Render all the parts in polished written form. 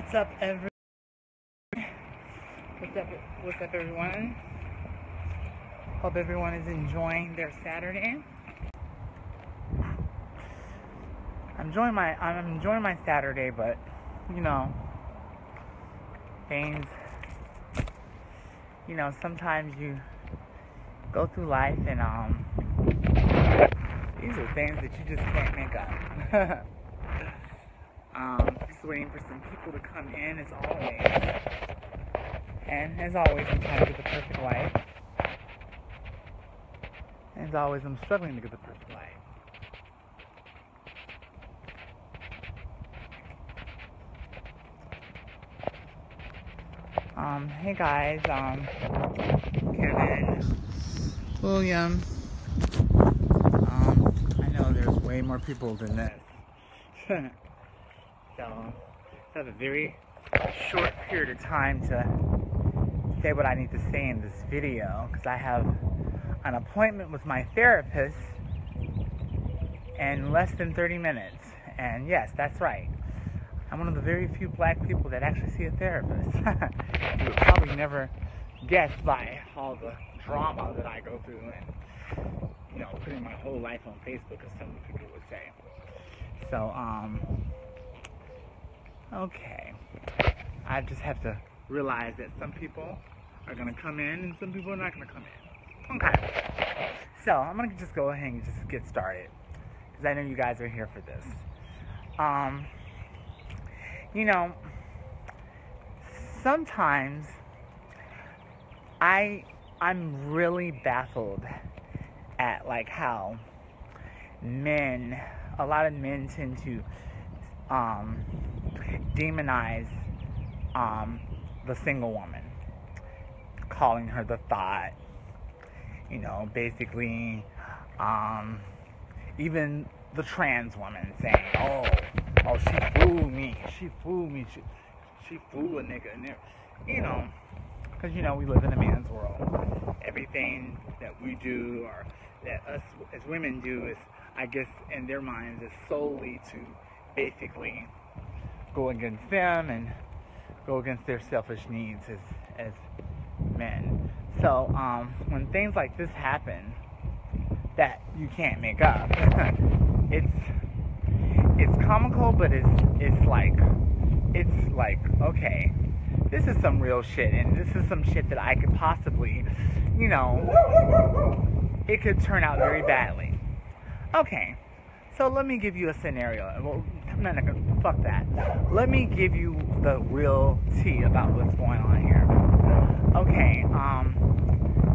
What's up, What's up, everyone? Hope everyone is enjoying their Saturday. I'm enjoying my Saturday, but things. Sometimes you go through life, and these are things that you just can't make up. Just waiting for some people to come in, as always. And as always, I'm trying to get the perfect light. As always, I'm struggling to get the perfect light. Hey guys, Kevin, William. I know there's way more people than this. So, I have a very short period of time to say what I need to say in this video, because I have an appointment with my therapist in less than 30 minutes. And yes, that's right. I'm one of the very few black people that actually see a therapist. You would probably never guess by all the drama that I go through and, putting my whole life on Facebook, as some people would say. So, okay. I just have to realize that some people are going to come in and some people are not going to come in. Okay. So, I'm going to just go ahead and just get started, because I know you guys are here for this. Sometimes I'm really baffled at how a lot of men tend to demonize the single woman, calling her the thought, basically, even the trans woman saying, oh, she fooled me, she fooled a nigga, and because, we live in a man's world. Everything that we do, or that us as women do, is, I guess, in their minds, is solely to basically go against them and go against their selfish needs as men. So, when things like this happen, that you can't make up, it's comical, but it's like, okay, this is some real shit, and this is some shit that I could possibly, it could turn out very badly. Okay, so let me give you a scenario. Well, fuck that. Let me give you the real tea about what's going on here. Okay,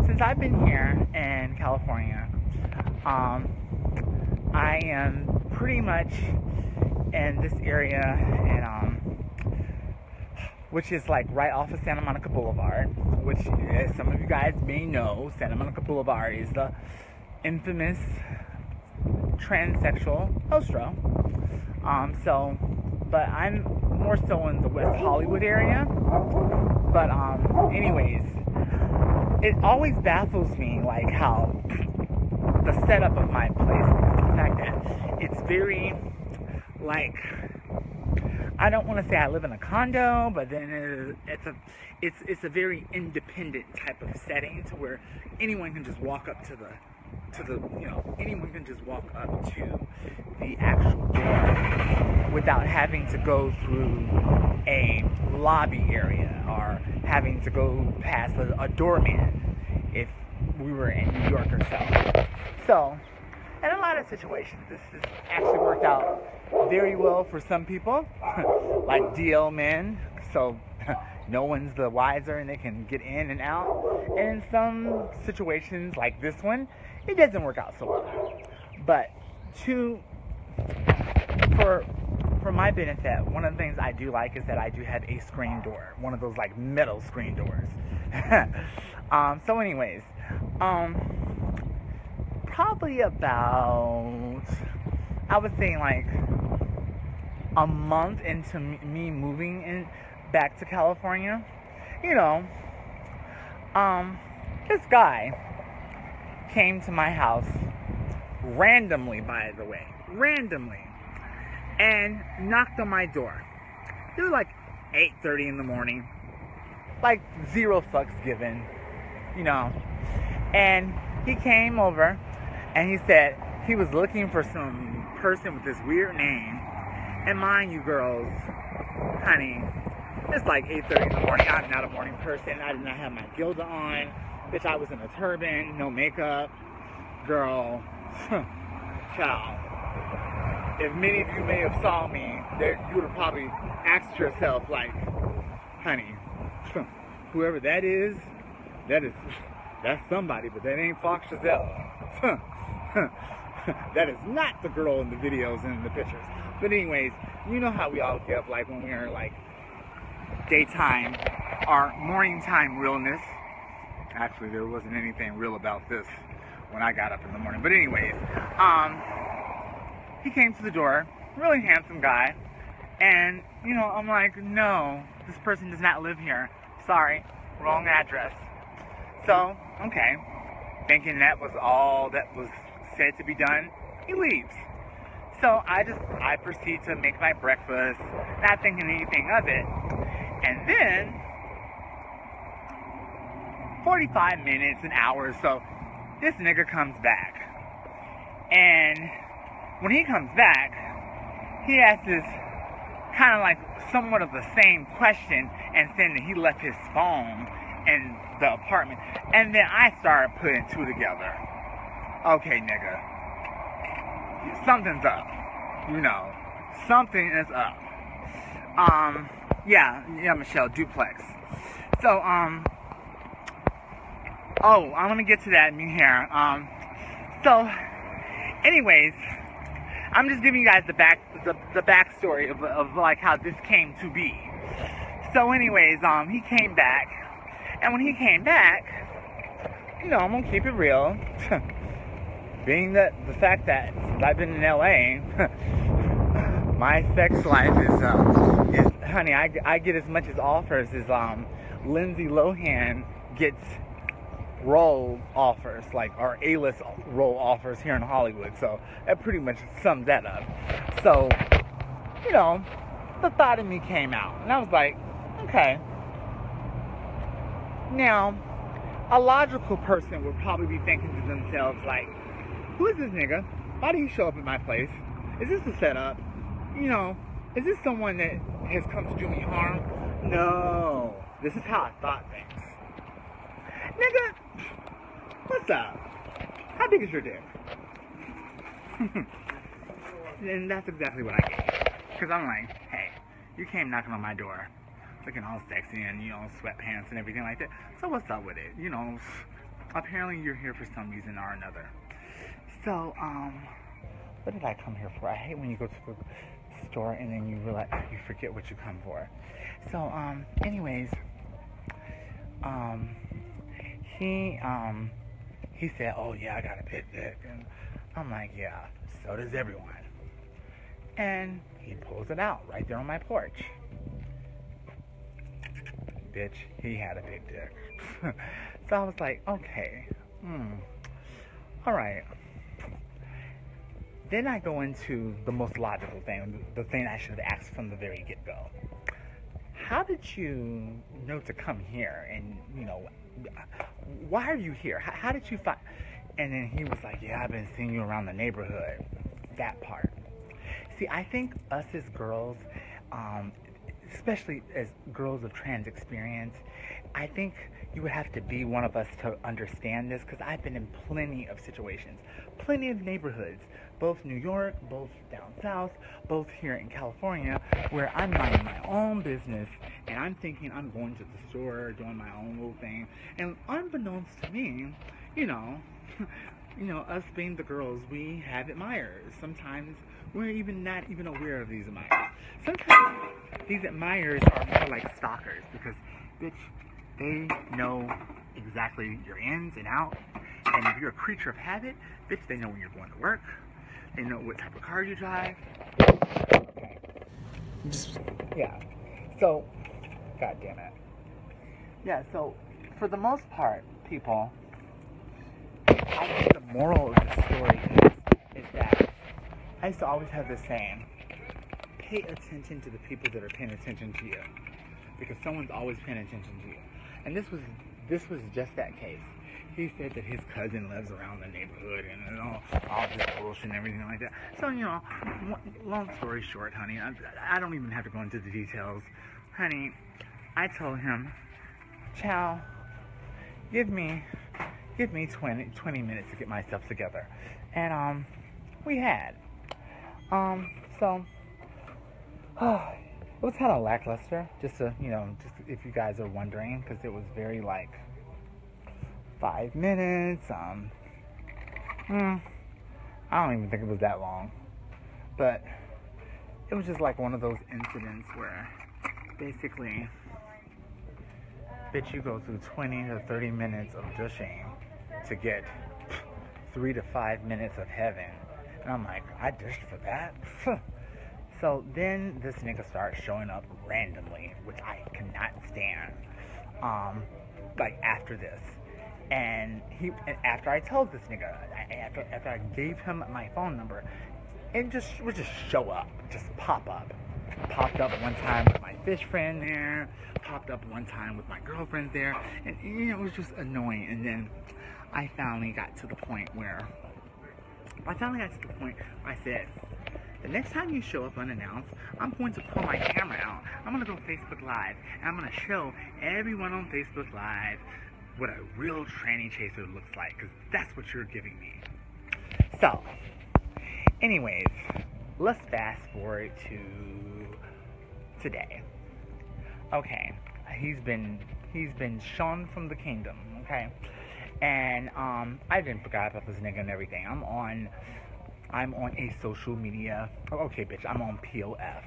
since I've been here in California, I am pretty much in this area, and which is right off of Santa Monica Boulevard, which, as some of you guys may know, Santa Monica Boulevard is the infamous transsexual hostro. But I'm more so in the West Hollywood area. But anyways, it always baffles me how the setup of my place, the fact that it's very I don't want to say I live in a condo, but then it's a very independent type of setting, to where anyone can just walk up to anyone can just walk up to the actual door without having to go through a lobby area or having to go past a doorman if we were in New York or so. So, in a lot of situations, this has actually worked out very well for some people, like DL men, so no one's the wiser and they can get in and out. And in some situations, like this one, it doesn't work out so well. But for my benefit, one of the things I do like is that I do have a screen door, one of those metal screen doors. So anyways, probably about, I would say a month into me moving back to California, this guy came to my house randomly, by the way, and knocked on my door. There were 8:30 in the morning. Like, zero fucks given, you know. And he came over, and he said he was looking for some person with this weird name. And mind you, girls, honey, it's like 8:30 in the morning. I'm not a morning person. I did not have my Gilda on. Bitch, I was in a turban, no makeup. Girl, child. If many of you may have saw me, you would have probably asked yourself, like, honey, whoever that is, that's somebody, but that ain't Fox Giselle. That is not the girl in the videos and in the pictures. But anyways, you know how we all give, like, when we are, like, daytime, our morning time realness. Actually, there wasn't anything real about this when I got up in the morning. But anyways, he came to the door, really handsome guy, and, you know, I'm like, no, this person does not live here. Sorry, wrong address. So, okay, thinking that was all that was said to be done, he leaves. So I proceed to make my breakfast, not thinking anything of it. And then 45 minutes, an hour or so, this nigga comes back. And when he comes back, he asks this kind of like somewhat of the same question, and saying that he left his phone in the apartment. And then I started putting two together. Okay, nigga, something's up. You know, something is up. Yeah, Michelle, duplex. So, oh, I'm gonna get to that in here. So, anyways, I'm just giving you guys the backstory of like how this came to be. So, anyways, he came back, and when he came back, you know, I'm gonna keep it real. Being that the fact that since I've been in LA, my sex life is honey, I get as much as offers as Lindsay Lohan gets role offers, like, or A-list role offers here in Hollywood. So that pretty much sums that up. So, you know, the thought of me came out, and I was like, okay. Now, a logical person would probably be thinking to themselves, like, who is this nigga? Why did he show up at my place? Is this a setup? You know, is this someone that has come to do me harm? No. This is how I thought things. Nigga, what's up? How big is your dick? And that's exactly what I gave. Because I'm like, hey, you came knocking on my door, looking all sexy and, you know, sweatpants and everything like that. So what's up with it? You know, apparently you're here for some reason or another. So, what did I come here for? I hate when you go to the store and then you realize you forget what you come for. So, anyways, he said, oh yeah, I got a big dick. And I'm like, yeah, so does everyone. And he pulls it out right there on my porch. Bitch, he had a big dick. So I was like, okay, alright. Then I go into the most logical thing, the thing I should have asked from the very get-go. How did you know to come here? And, you know, why are you here? How did you find... And then he was like, yeah, I've been seeing you around the neighborhood. That part. See, I think us as girls, especially as girls of trans experience, I think you would have to be one of us to understand this, because I've been in plenty of situations, plenty of neighborhoods, both New York, both down south, both here in California, where I'm minding my own business, and I'm thinking I'm going to the store, doing my own little thing, and unbeknownst to me, you know, us being the girls, we have admirers. Sometimes we're not even aware of these admirers. Sometimes these admirers are more like stalkers, because, bitch, they know exactly your ins and outs, and if you're a creature of habit, bitch, they know when you're going to work, they know what type of car you drive. Okay. Yeah. So, god damn it. Yeah, so, for the most part, people, I think the moral of the story is that I used to always have this saying, pay attention to the people that are paying attention to you. because someone's always paying attention to you. And this was just that case. He said that his cousin lives around the neighborhood and all this bullshit and everything like that. So, long story short, honey, I don't even have to go into the details. Honey, I told him, Chow, give me 20 minutes to get myself together. And, we had. So, it was kind of lackluster, just if you guys are wondering, because it was very, 5 minutes, I don't even think it was that long, but it was just one of those incidents where, basically, bitch, you go through 20 to 30 minutes of dushing to get 3 to 5 minutes of heaven, and I'm like, I dished for that? So then this nigga starts showing up randomly, which I cannot stand, after this. And after I told this nigga, after I gave him my phone number, it would just show up, just pop up. Popped up one time with my fish friend there, popped up one time with my girlfriend there, and it was just annoying. And then I finally got to the point where I said, the next time you show up unannounced, I'm going to pull my camera out. I'm going to go Facebook Live, and I'm going to show everyone on Facebook Live what a real tranny chaser looks like, because that's what you're giving me. So, anyways, let's fast forward to today. Okay, he's been shown from the kingdom, okay? And I didn't forget about this nigga and everything. I'm on a social media. Oh, okay, bitch, I'm on POF.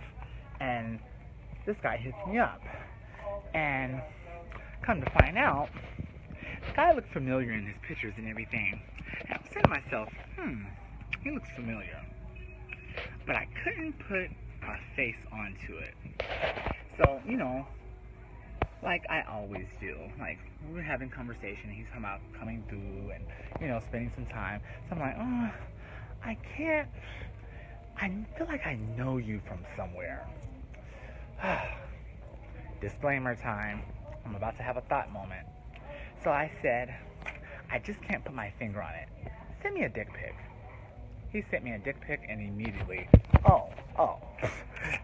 And this guy hits me up. And come to find out, the guy looked familiar in his pictures and everything. And I'm saying to myself, he looks familiar. But I couldn't put a face onto it. So, like I always do. We were having conversation, he's coming through and, spending some time. So I'm like, I feel like I know you from somewhere. Disclaimer time. I'm about to have a thought moment. So I said, I just can't put my finger on it. Send me a dick pic. He sent me a dick pic and immediately,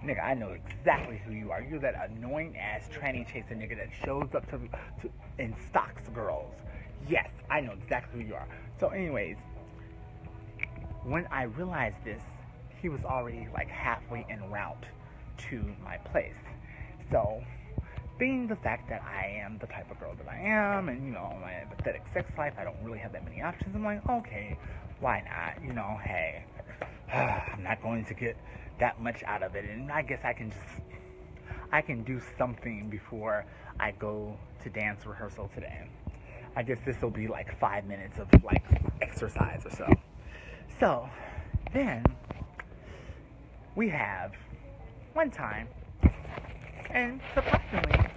nigga, I know exactly who you are. You're that annoying ass tranny chaser nigga that shows up and stalks girls. Yes, I know exactly who you are. So anyways, when I realized this, he was already halfway en route to my place. So, being the fact that I am the type of girl that I am, and my pathetic sex life, I don't really have that many options. I'm like, okay, why not? Hey, I'm not going to get that much out of it, and I guess I can do something before I go to dance rehearsal today. I guess this will be 5 minutes of exercise or so. So, then, we have one time, and surprisingly,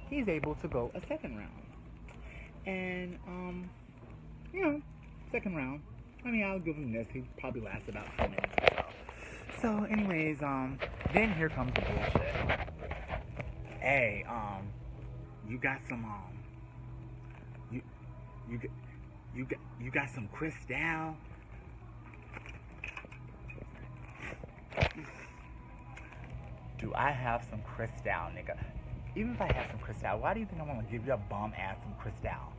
he's able to go a second round. And, second round, I'll give him this, he probably lasts about 10 minutes or so. So, anyways, then here comes the bullshit. Hey, you got some, you got some Cristal? Do I have some Cristal, nigga? Even if I have some Cristal, why do you think I'm gonna give you a bum ass some Cristal?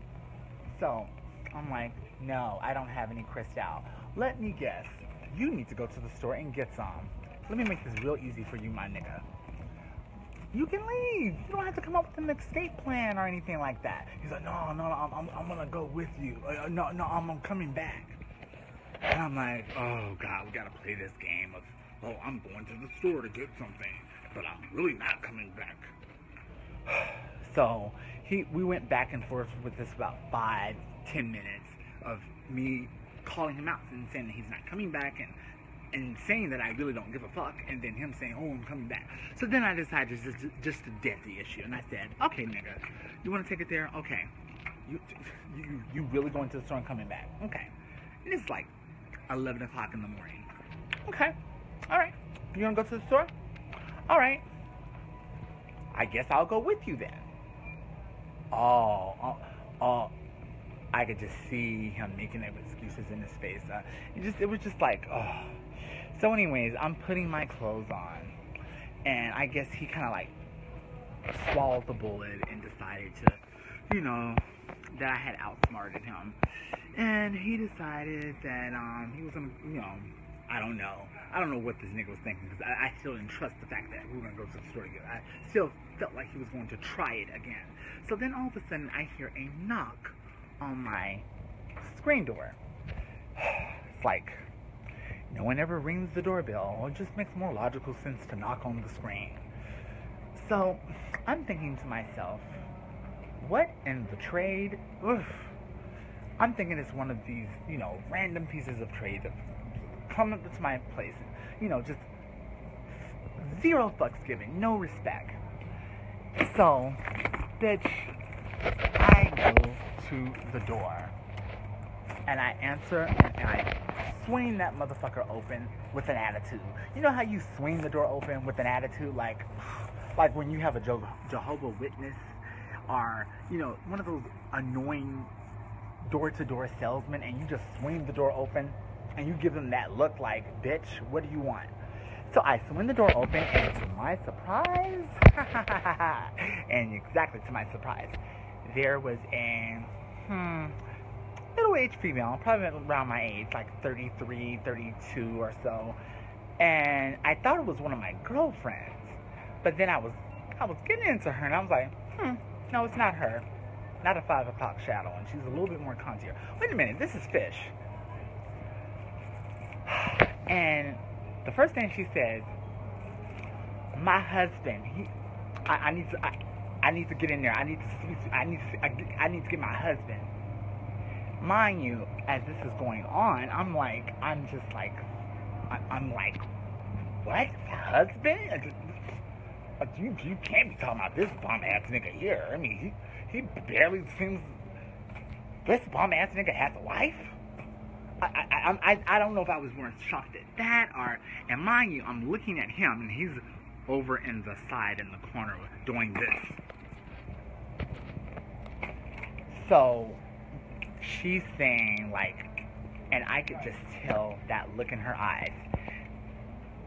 So, I'm like, no, I don't have any Cristal. Let me guess. You need to go to the store and get some. Let me make this real easy for you, my nigga. You can leave. You don't have to come up with an escape plan or anything like that. He's like, no, I'm gonna go with you. No, I'm coming back. And I'm like, oh God, we gotta play this game of, I'm going to the store to get something, but I'm really not coming back. So we went back and forth with this about 5-10 minutes of me calling him out and saying that he's not coming back and saying that I really don't give a fuck, and then him saying, I'm coming back. So then I decided just to dead the issue, and I said, okay, nigga, you want to take it there? Okay. You really going to the store and coming back? Okay. And it's 11 o'clock in the morning. Okay. All right. You want to go to the store? All right. I guess I'll go with you then. Oh, I could just see him making excuses in his face. It was just like, oh. So anyways, I'm putting my clothes on, and I guess he kind of like swallowed the bullet and decided to, that I had outsmarted him. And he decided that he was gonna, I don't know what this nigga was thinking, because I still didn't trust the fact that we were gonna go to the store together. I still felt like he was going to try it again. So then all of a sudden I hear a knock on my screen door. It's like, no one ever rings the doorbell. It just makes more logical sense to knock on the screen. So I'm thinking to myself, what in the trade? Oof. I'm thinking it's one of these, random pieces of trade that come up to my place. Just zero fucks given, no respect. So, bitch, I go to the door. And I answer, and I swing that motherfucker open with an attitude. You know how you swing the door open with an attitude? Like when you have a Jehovah's Witness, or, one of those annoying door-to-door salesmen, and you just swing the door open, and you give them that look like, bitch, what do you want? So I swing the door open, and to my surprise, and exactly to my surprise, there was a middle-aged female, probably around my age, like 33, 32 or so, and I thought it was one of my girlfriends, but then I was getting into her, and I was like, no, it's not her. Not a 5 o'clock shadow, and she's a little bit more contour. Wait a minute, this is Fish. And the first thing she says, my husband, I need to get in there. I need to get my husband. Mind you, as this is going on, I'm like, what? Husband? You can't be talking about this bum ass nigga here. I mean, he barely seems. This bum ass nigga has a wife. I don't know if I was more shocked at that, and mind you, I'm looking at him and he's over in the side in the corner doing this. So she's saying and I could just tell that look in her eyes,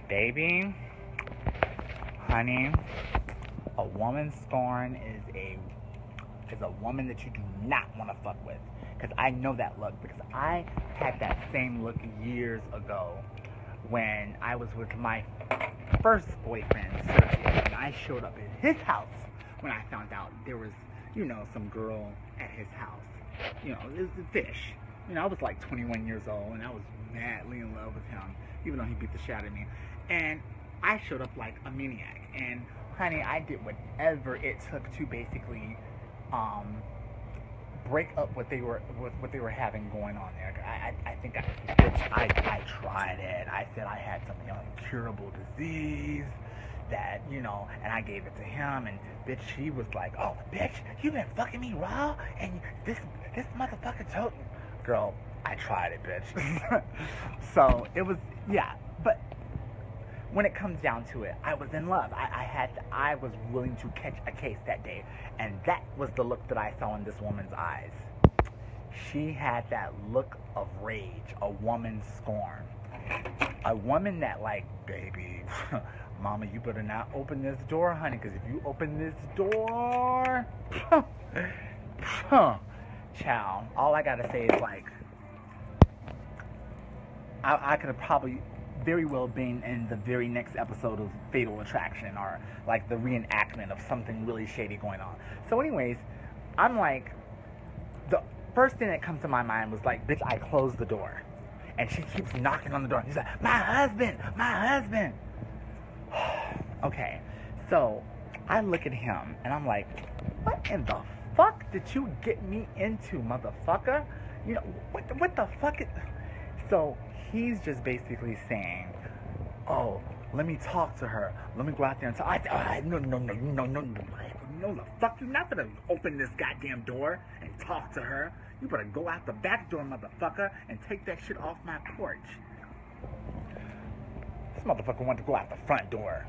baby. Honey, a woman scorn is a woman that you do not want to fuck with. Because I know that look. Because I had that same look years ago when I was with my first boyfriend, Sergio. And I showed up at his house when I found out there was, some girl at his house. It was a Fish. I was like 21 years old and I was madly in love with him, even though he beat the shit out of me. And I showed up like a maniac, and honey, I did whatever it took to basically break up what they were having going on there. I think I tried it. I said I had some incurable disease that and I gave it to him, and bitch, he was like, oh bitch, you been fucking me raw, and this motherfucker told me, girl, I tried it, bitch. So it was, yeah, but when it comes down to it, I was in love. I was willing to catch a case that day. And that was the look that I saw in this woman's eyes. She had that look of rage, a woman's scorn. A woman that baby, mama, you better not open this door, honey, because if you open this door, child, all I gotta say is I could have probably very well been in the very next episode of Fatal Attraction, or the reenactment of something really shady going on. So anyways, I'm the first thing that comes to my mind was bitch, I closed the door. And she keeps knocking on the door. She's like, my husband. Okay, so I look at him and I'm like, what in the fuck did you get me into, motherfucker? What the fuck is... So he's just basically saying, oh, let me talk to her. Let me go out there and talk. No, the fuck, you're not gonna open this goddamn door and talk to her. You better go out the back door, motherfucker, and take that shit off my porch. This motherfucker wanted to go out the front door.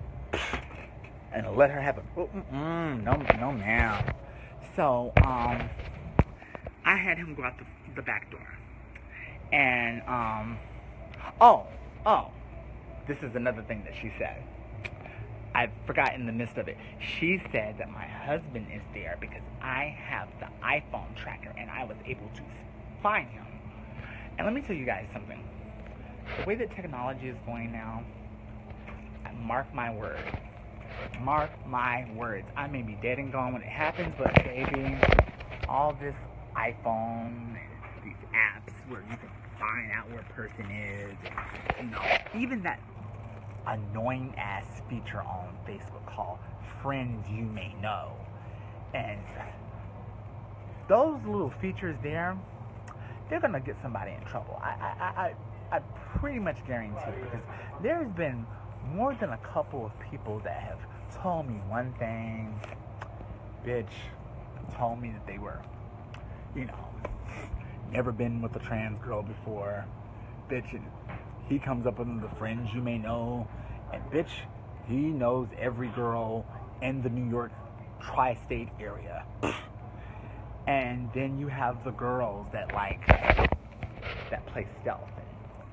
and let her have it. No, ma'am. So, I had him go out the back door. And, oh, this is another thing that she said. I forgot in the midst of it. She said that my husband is there because I have the iPhone tracker and I was able to find him. And let me tell you guys something. The way that technology is going now, mark my words. Mark my words. I may be dead and gone when it happens, but baby, all this iPhone, these apps where you can find out where a person is, you know, even that annoying ass feature on Facebook called Friends You May Know. And those little features there, they're gonna get somebody in trouble. I pretty much guarantee it, because there's been more than a couple of people that have told me one thing, bitch, told me that they were, you know, never been with a trans girl before, bitch, and he comes up with the Friends You May Know, and bitch, he knows every girl in the New York tri-state area. And then you have the girls that play stealth, and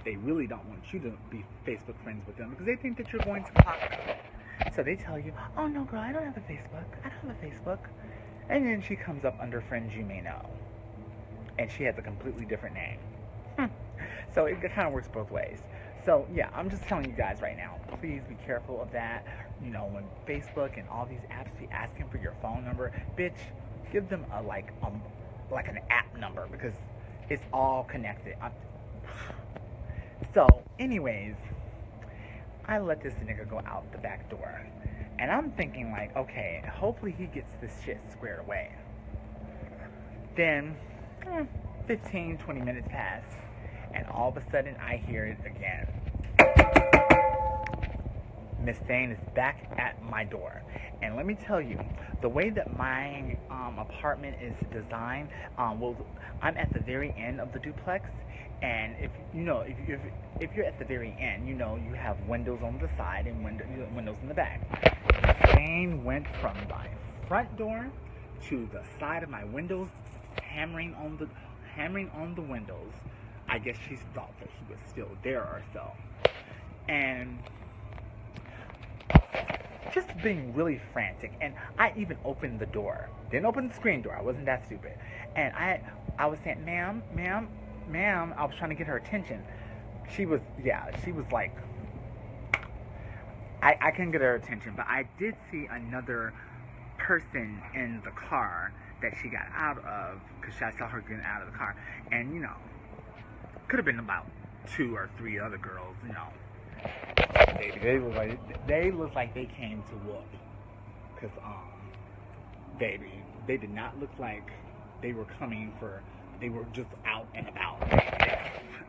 they really don't want you to be Facebook friends with them because they think that you're going to clock them. So they tell you, oh no girl, I don't have a Facebook. I don't have a Facebook. And then she comes up under Friends You May Know. And she has a completely different name. So it kind of works both ways. So yeah, I'm just telling you guys right now, please be careful of that. You know, when Facebook and all these apps be asking for your phone number, bitch, give them like an app number, because it's all connected. So anyways, I let this nigga go out the back door. And I'm thinking like, okay, hopefully he gets this shit squared away. Then 15, 20 minutes pass, and all of a sudden I hear it again. Miss Thane is back at my door. And let me tell you, the way that my apartment is designed, well, I'm at the very end of the duplex, and if you're at the very end, you know you have windows on the side and windows in the back. Miss Thane went from my front door to the side of my windows, hammering on the windows. I guess she thought that he was still there or so. And just being really frantic. And I even opened the door. Didn't open the screen door. I wasn't that stupid. And I was saying, ma'am. I was trying to get her attention. She was like, I couldn't get her attention. But I did see another person in the car that she got out of, because I saw her getting out of the car. And, you know, could have been about 2 or 3 other girls, you know. They look like they came to whoop. Because, baby, they did not look like they were coming for, they were just out and about.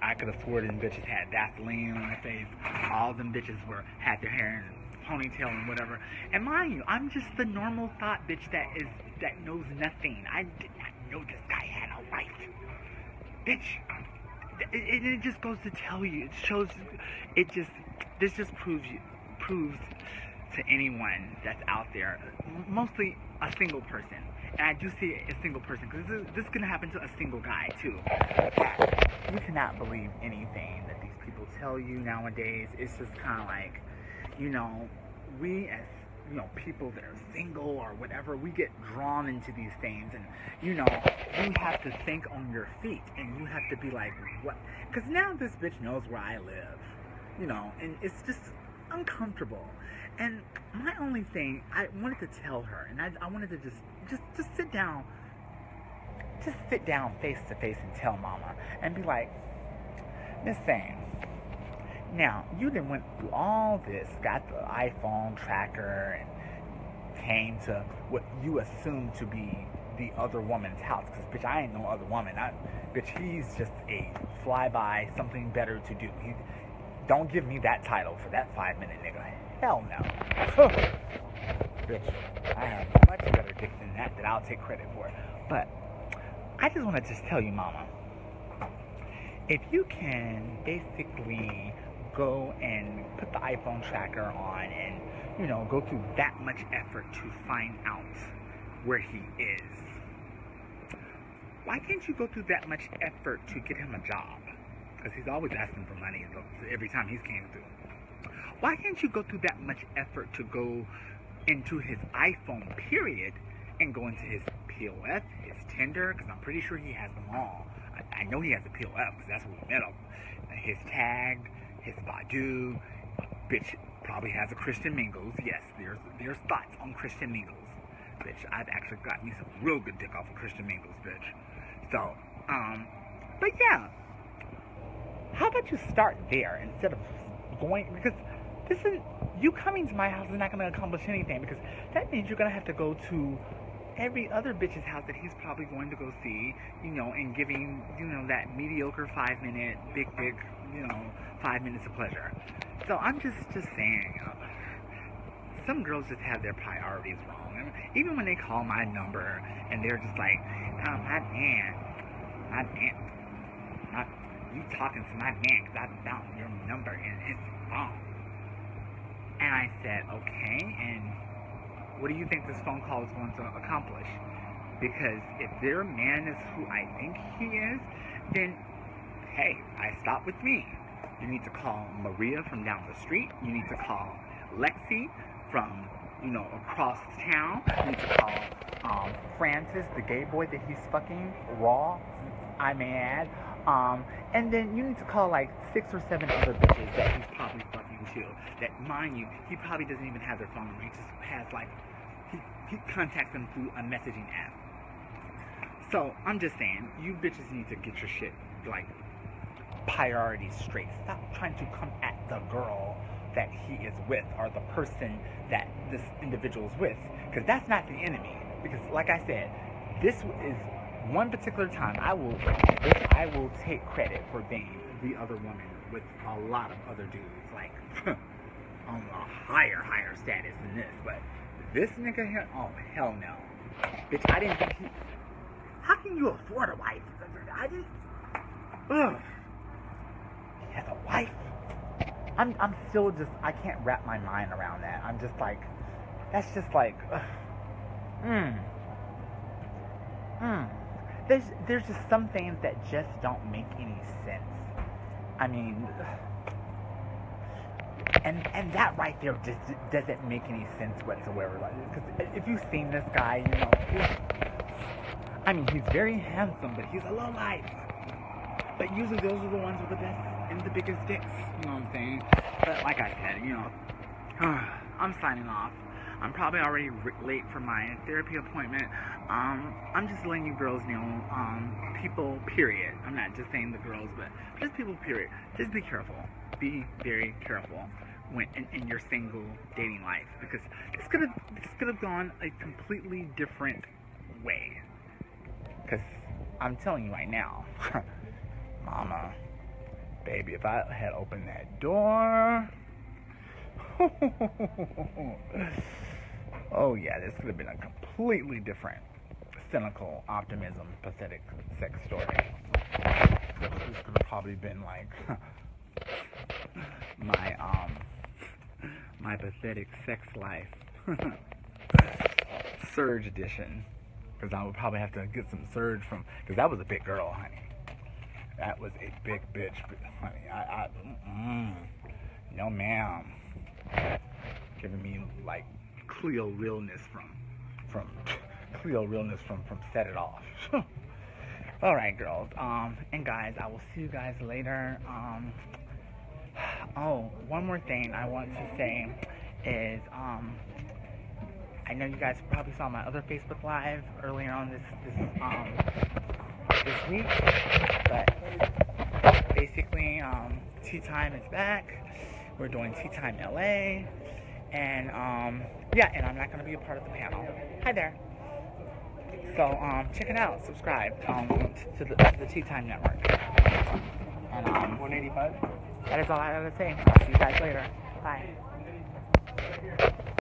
I could have sworn them bitches had Vaseline on their face. All them bitches had their hair in a ponytail and whatever. And mind you, I'm just the normal thought bitch that knows nothing. I did not know this guy had a wife. Bitch. It just goes to tell you, this just proves to anyone that's out there, mostly a single person, and I do see a single person, because this is going to happen to a single guy too. You cannot believe anything that these people tell you nowadays. It's just kind of like, you know, we as, you know, people that are single or whatever, we get drawn into these things, and you know, you have to think on your feet, and you have to be like, what? Because now this bitch knows where I live, you know, and it's just uncomfortable. And my only thing, I wanted to tell her, and I wanted to just sit down face to face and tell mama, and be like, Miss Thane, now, you done went through all this, got the iPhone tracker, and came to what you assume to be the other woman's house. Because, bitch, I ain't no other woman. Bitch, he's just a flyby, something better to do. Don't give me that title for that 5-minute nigga. Hell no. Bitch, I have much better dick than that I'll take credit for. But I just want to just tell you, mama, if you can basically go and put the iPhone tracker on and, you know, go through that much effort to find out where he is? Why can't you go through that much effort to get him a job? Because he's always asking for money every time he's came through. Why can't you go through that much effort to go into his iPhone, period, and go into his POF, his Tinder, because I'm pretty sure he has them all. I know he has a POF, because that's what we met him. His Tag, his Badoo, bitch probably has a Christian Mingles. Yes, there's thoughts on Christian Mingles. Bitch, I've actually got me some real good dick off of Christian Mingles, bitch. So, but yeah. How about you start there instead of going, because this is, you coming to my house is not going to accomplish anything, because that means you're going to have to go to every other bitch's house that he's probably going to go see, you know, and giving, you know, that mediocre 5-minute, big, you know, 5 minutes of pleasure. So I'm just saying, some girls just have their priorities wrong. And even when they call my number and they're just like, oh, my man, you talking to my man because I found your number and it's wrong. And I said, okay, and what do you think this phone call is going to accomplish? Because if their man is who I think he is, then, hey, I stop with me. You need to call Maria from down the street. You need to call Lexi from, you know, across town. You need to call Francis, the gay boy that he's fucking raw, I may add. And then you need to call like 6 or 7 other bitches that he's probably fucking too. That, mind you, he probably doesn't even have their phone number. He just has like, he contacts them through a messaging app. So I'm just saying, you bitches need to get your shit like priorities straight. Stop trying to come at the girl that he is with or the person that this individual is with, because that's not the enemy. Because like I said, this is one particular time I will take credit for being the other woman with a lot of other dudes, like on a higher status than this. But this nigga here, oh hell no, bitch! I didn't think he. How can you afford a wife? I didn't. Ugh. He has a wife. I'm still just, I can't wrap my mind around that. I'm just like, that's just like, There's just some things that just don't make any sense. I mean, and that right there just doesn't make any sense whatsoever. Because if you've seen this guy, you know, he's very handsome, but he's a low life. But usually those are the ones with the best and the biggest dicks, you know what I'm saying? But like I said, you know, I'm signing off. I'm probably already late for my therapy appointment. I'm just letting you girls know, people, period. I'm not just saying the girls, but just people, period. Just be careful. Be very careful when in your single dating life, because this could have gone a completely different way. Because I'm telling you right now, mama, baby, if I had opened that door, oh yeah, this could have been a completely different, cynical, optimism, pathetic sex story. This could have probably been like my pathetic sex life Surge edition, because I would probably have to get some Surge from, because that was a big girl, honey. That was a big bitch, honey. No ma'am. Giving me like Cleo realness from Cleo realness from Set It Off. All right, girls. And guys, I will see you guys later. Oh, one more thing I want to say is, I know you guys probably saw my other Facebook Live earlier on this week, but basically, Tea Time is back. We're doing Tea Time LA, and yeah, and I'm not going to be a part of the panel. Hi there. So check it out, subscribe to the Tea Time Network. And 185. That is all I gotta say. I'll see you guys later. Bye.